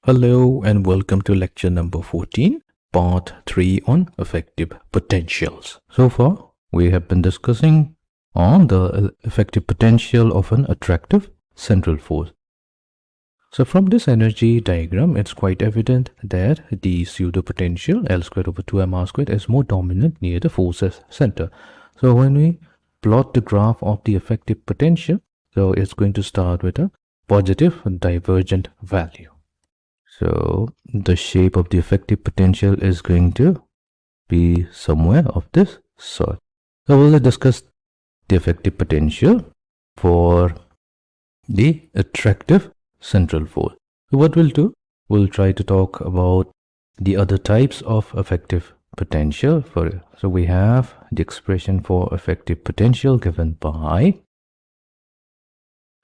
Hello and welcome to lecture number 14, part 3 on effective potentials. So far, we have been discussing on the effective potential of an attractive central force. So from this energy diagram, it's quite evident that the pseudo potential L squared over 2mr squared is more dominant near the force's center. So when we plot the graph of the effective potential, so it's going to start with a positive divergent value. So the shape of the effective potential is going to be somewhere of this sort. So we'll discuss the effective potential for the attractive central force. So what we'll do, we'll try to talk about the other types of effective potential. So we have the expression for effective potential given by,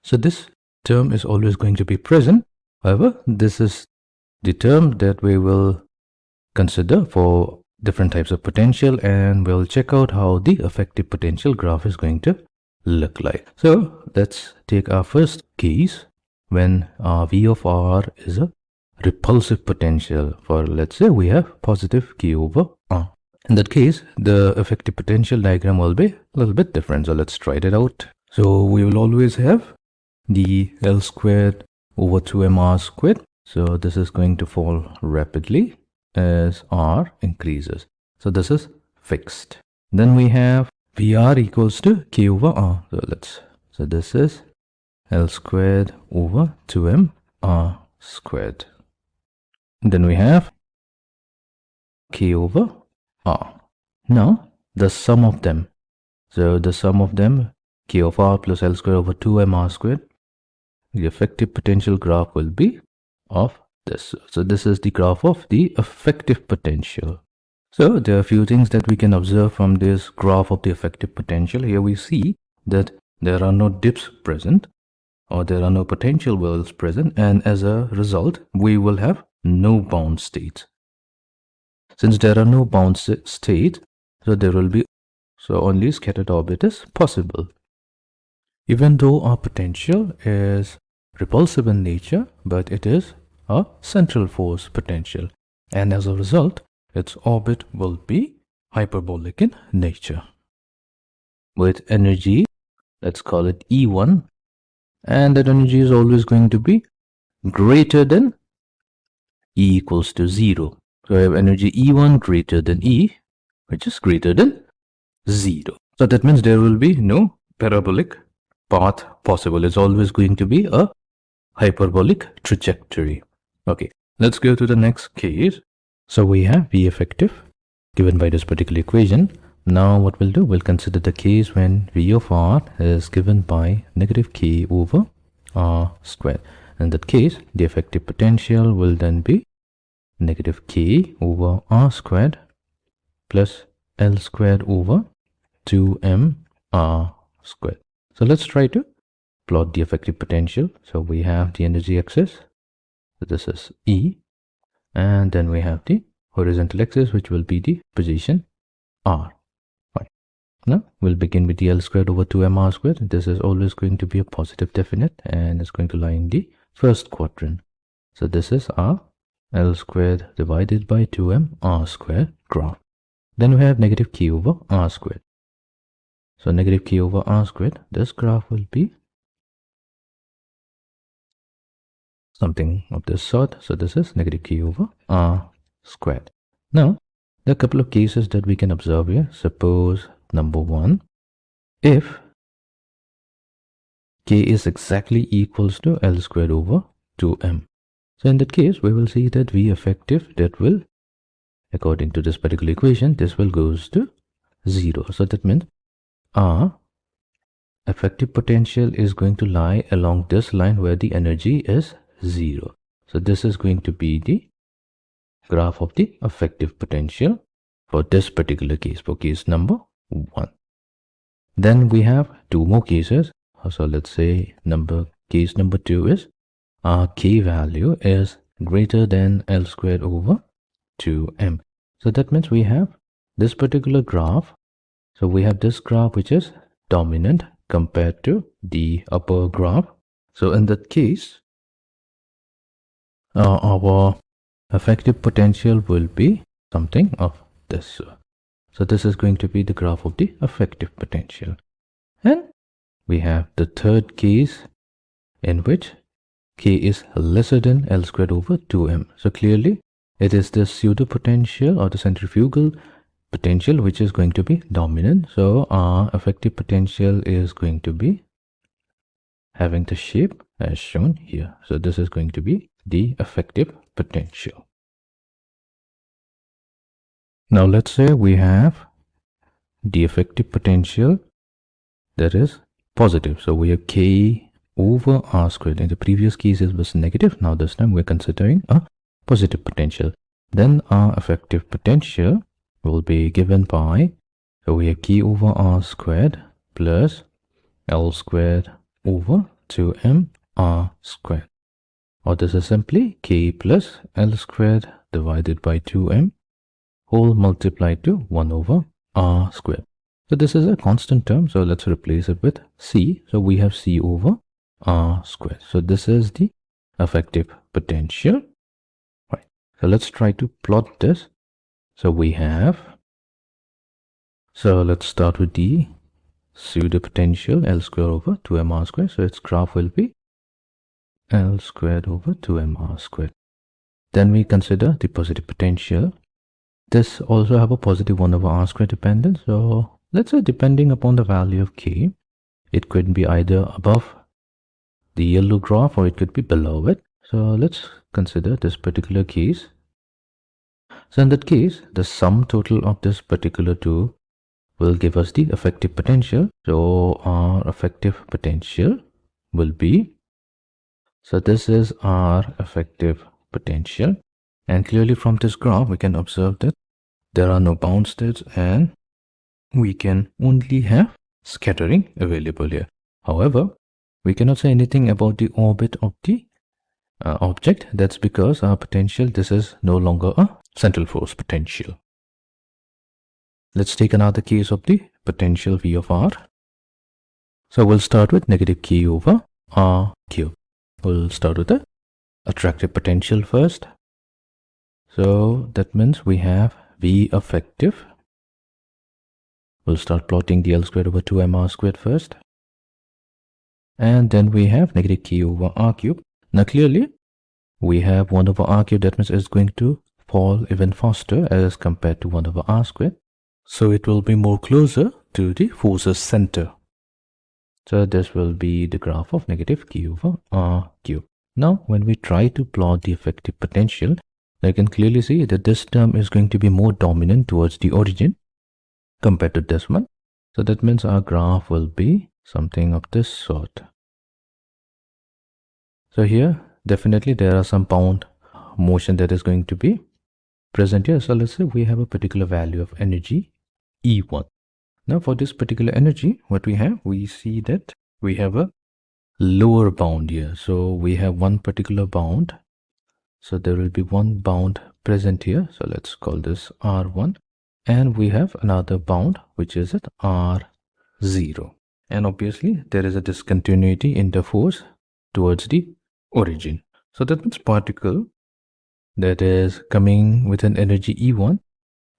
so this term is always going to be present. However, this is the term that we will consider for different types of potential, and we'll check out how the effective potential graph is going to look like. So let's take our first case when our V of R is a repulsive potential for, let's say, we have positive Q over R. In that case, the effective potential diagram will be a little bit different. So let's try it out. So we will always have the L squared over 2mr squared. So this is going to fall rapidly as R increases. So this is fixed. Then we have VR equals to K over R. So this is L squared over 2mr squared. Then we have K over R. Now the sum of them. So the sum of them, K of R plus L squared over 2mr squared. The effective potential graph will be of this. So this is the graph of the effective potential. So there are a few things that we can observe from this graph of the effective potential. Here we see that there are no dips present, or there are no potential wells present, and as a result we will have no bound states. Since there are no bound states, so there will be only scattered orbit is possible. Even though our potential is repulsive in nature, but it is a central force potential, and as a result its orbit will be hyperbolic in nature with energy, let's call it E1, and that energy is always going to be greater than E equals to 0. So I have energy E1 greater than E, which is greater than 0. So that means there will be no parabolic path possible. It's always going to be a hyperbolic trajectory. Okay, let's go to the next case. So we have V effective given by this particular equation. Now what we'll do, we'll consider the case when V of R is given by negative K over R squared. In that case, the effective potential will then be negative K over R squared plus L squared over 2m R squared. So let's try to plot the effective potential. So we have the energy axis, so this is E, and then we have the horizontal axis, which will be the position R. Fine. Now we'll begin with the L squared over 2mr squared. This is always going to be a positive definite, and it's going to lie in the first quadrant. So this is our L squared divided by 2mr squared graph. Then we have negative K over R squared. So negative K over R squared, this graph will be something of this sort. So this is negative K over R squared. Now, there are a couple of cases that we can observe here. Suppose number 1, if K is exactly equals to L squared over 2m. So in that case, we will see that V effective, that will, according to this particular equation, this will goes to 0. So that means our effective potential is going to lie along this line where the energy is 0. So this is going to be the graph of the effective potential for this particular case, for case number 1. Then we have two more cases. So let's say case number 2 is our K value is greater than L squared over 2m. So that means we have this particular graph. So we have this graph which is dominant compared to the upper graph. So in that case, our effective potential will be something of this. So this is going to be the graph of the effective potential. And we have the third case in which K is lesser than L squared over 2m. So clearly it is the pseudo potential or the centrifugal potential which is going to be dominant. So our effective potential is going to be having the shape as shown here. So this is going to be the effective potential. Now let's say we have the effective potential that is positive. So we have K over R squared. In the previous case it was negative. Now this time we're considering a positive potential. Then our effective potential will be given by, so we have K over R squared plus L squared over 2m R squared. Or this is simply K plus L squared divided by 2m whole multiplied to 1 over R squared. So this is a constant term, so let's replace it with C. So we have C over R squared. So this is the effective potential. Right. So let's try to plot this. So we have, so let's start with the pseudo potential L squared over 2m R squared. So its graph will be L squared over 2m R squared. Then we consider the positive potential. This also have a positive 1 over R squared dependence. So let's say depending upon the value of K, it could be either above the yellow graph or it could be below it. So let's consider this particular case. So in that case, the sum total of this particular two will give us the effective potential. So our effective potential will be, so this is our effective potential. And clearly from this graph, we can observe that there are no bound states and we can only have scattering available here. However, we cannot say anything about the orbit of the object. That's because our potential, this is no longer a central force potential. Let's take another case of the potential V of R. So we'll start with negative K over R cube. We'll start with the attractive potential first. So that means we have V effective. We'll start plotting the L squared over 2m R squared first. And then we have negative K over R cube. Now clearly, we have 1 over R cube. That means it's going to fall even faster as compared to 1 over R squared. So it will be more closer to the force's center. So this will be the graph of negative K over R cube. Now when we try to plot the effective potential, I can clearly see that this term is going to be more dominant towards the origin compared to this one. So that means our graph will be something of this sort. So here definitely there are some bound motion that is going to be present here. So let's say we have a particular value of energy E1. Now for this particular energy, what we see that we have a lower bound here. So we have one particular bound. So there will be one bound present here. So let's call this R1. And we have another bound which is at R0. And obviously there is a discontinuity in the force towards the origin. So that means particle that is coming with an energy E1,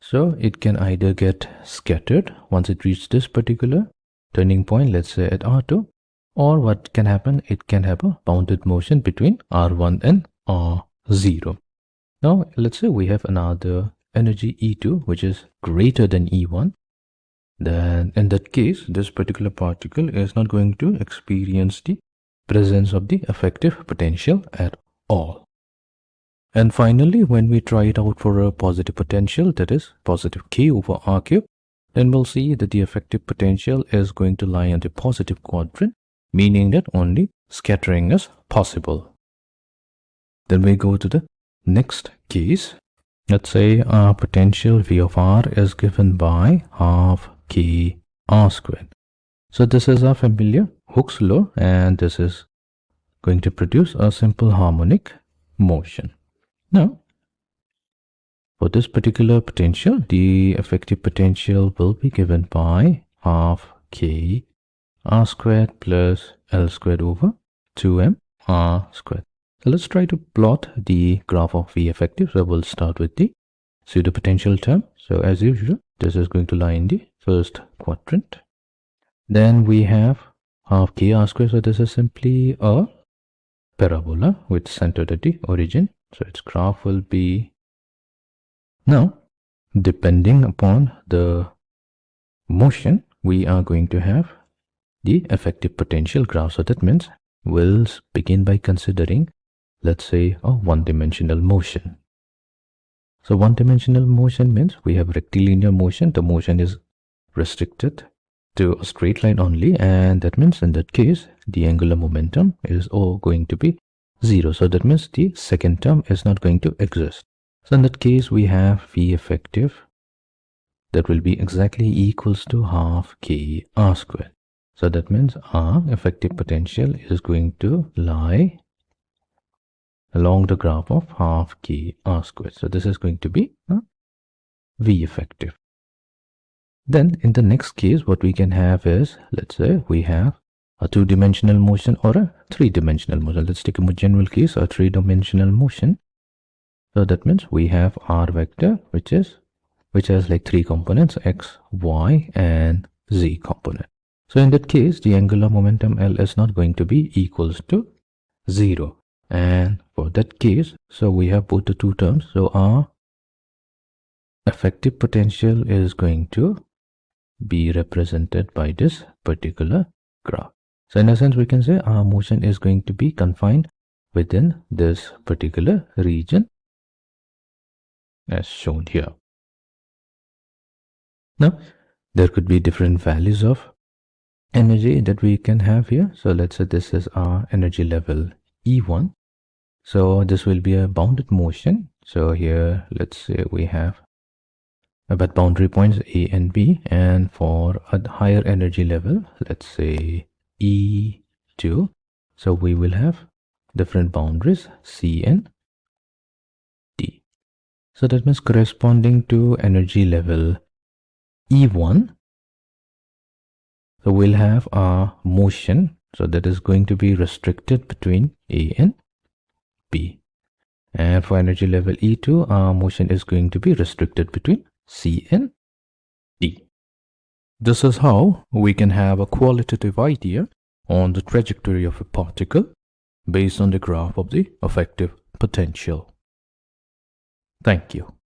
so it can either get scattered once it reaches this particular turning point, let's say at R2, or what can happen, it can have a bounded motion between R1 and R0. Now let's say we have another energy E2 which is greater than E1. Then in that case, this particular particle is not going to experience the presence of the effective potential at all. And finally, when we try it out for a positive potential, that is positive K over R cube, then we'll see that the effective potential is going to lie in the positive quadrant, meaning that only scattering is possible. Then we go to the next case. Let's say our potential V of R is given by half K R squared. So this is our familiar Hooke's law, and this is going to produce a simple harmonic motion. Now, for this particular potential, the effective potential will be given by half K R squared plus L squared over 2m R squared. So let's try to plot the graph of V effective. So we'll start with the pseudopotential term. So as usual, this is going to lie in the first quadrant. Then we have half k r square. So this is simply a parabola which centered at the origin. So its graph will be, now depending upon the motion, we are going to have the effective potential graph. So that means we'll begin by considering, let's say, a one-dimensional motion. So one-dimensional motion means we have rectilinear motion. The motion is restricted to a straight line only, and that means in that case the angular momentum is all going to be 0. So that means the second term is not going to exist. So in that case we have V effective that will be exactly equals to half k r squared. So that means our effective potential is going to lie along the graph of half k r squared. So this is going to be V effective. Then in the next case, what we can have is, let's say we have a two-dimensional motion or a three-dimensional motion. Let's take a more general case, a three-dimensional motion. So that means we have r vector, which has like three components, x, y, and z component. So in that case, the angular momentum L is not going to be equals to 0. And for that case, so we have both the two terms. So our effective potential is going to be represented by this particular graph. So in a sense, we can say our motion is going to be confined within this particular region as shown here. Now, there could be different values of energy that we can have here. So let's say this is our energy level E1. So this will be a bounded motion. So here, let's say we have about boundary points A and B, and for a higher energy level, let's say E2, so we will have different boundaries C and D. So that means corresponding to energy level E1, so we'll have our motion, so that is going to be restricted between A and B. And for energy level E2, our motion is going to be restricted between C and D. This is how we can have a qualitative idea on the trajectory of a particle based on the graph of the effective potential. Thank you.